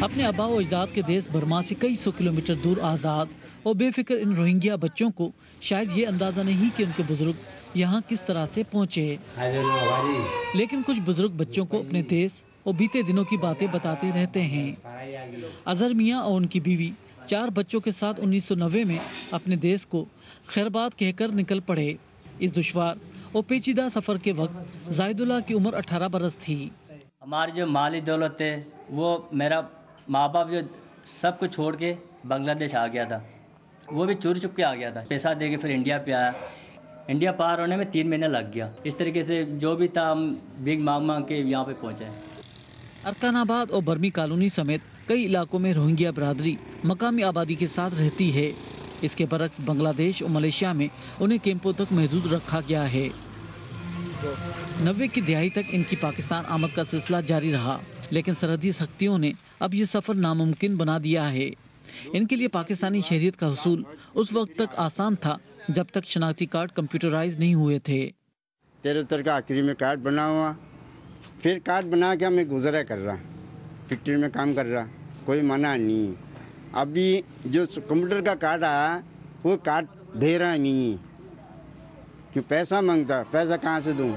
अपने आबा व अजदाद के देश बर्मा से कई सौ किलोमीटर दूर आज़ाद और बेफिक्र इन रोहिंग्या बच्चों को शायद ये अंदाज़ा नहीं कि उनके बुजुर्ग यहाँ किस तरह से पहुँचे। लेकिन कुछ बुजुर्ग बच्चों को अपने देश और बीते दिनों की बातें बताते रहते हैं। अजहर मियाँ और उनकी बीवी 4 बच्चों के साथ 1990 में अपने देश को खैरबाद कहकर निकल पड़े। इस दुश्वार और पेचीदा सफ़र के वक्त जाहिदुल्लाह की उम्र 18 बरस थी। हमारी जो माली दौलत है वो मेरा माँ बाप जो सब कुछ छोड़ के बांग्लादेश आ गया था, वो भी चोरी छुप के आ गया था। पैसा दे के फिर इंडिया पे आया। इंडिया पार होने में 3 महीने लग गया। इस तरीके से जो भी था हम भीख मांग के यहाँ पे पहुँचे। अरकानाबाद और बर्मी कॉलोनी समेत कई इलाकों में रोहिंग्या बरादरी मकामी आबादी के साथ रहती है। इसके बरक्स बांग्लादेश और मलेशिया में उन्हें कैंपों तक महदूद रखा गया है। 90 की दिहाई तक इनकी पाकिस्तान आमद का सिलसिला जारी रहा, लेकिन सरहदी सख्तियों ने अब ये सफ़र नामुमकिन बना दिया है। इनके लिए पाकिस्तानी शहरियत का हुसूल उस वक्त तक आसान था जब तक शनाख्ती कार्ड कंप्यूटराइज नहीं हुए थे। 73 का आखिरी में कार्ड बना हुआ, फिर कार्ड बना के मैं गुजारा कर रहा, फैक्ट्री में काम कर रहा, कोई मना नहीं। अभी जो कंप्यूटर का कार्ड आया वो कार्ड दे रहा नहीं, क्यों पैसा मांगता, पैसा कहाँ से दूँ।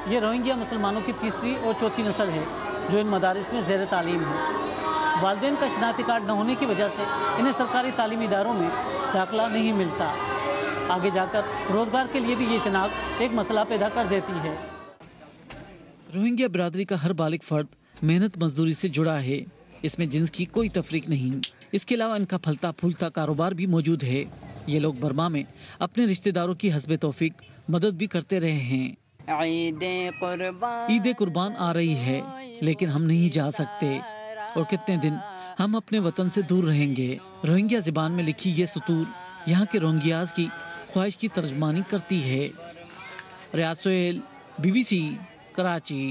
ये रोहिंग्या मुसलमानों की तीसरी और चौथी नस्ल है जो इन मदारिस में ज़ेर तालीम है। वालिदैन का शनाख्ती कार्ड न होने की वजह से इन्हें सरकारी तालीमी इदारों में दाखिला नहीं मिलता। आगे जाकर रोज़गार के लिए भी ये शनाख्त एक मसला पैदा कर देती है। रोहिंग्या बिरादरी का हर बालिग फर्द मेहनत मजदूरी से जुड़ा है। इसमें जिन्स की कोई तफरीक नहीं। इसके अलावा इनका फलता फूलता कारोबार भी मौजूद है। ये लोग बर्मा में अपने रिश्तेदारों की हस्बे तौफीक मदद भी करते रहे हैं। ईद कुर्बान आ रही है, लेकिन हम नहीं जा सकते। और कितने दिन हम अपने वतन से दूर रहेंगे। रोहिंग्या ज़बान में लिखी ये सतूर यहाँ के रोहिंग्याज की ख्वाहिश की तर्जमानी करती है। रियाज सोहेल, BBC, कराची।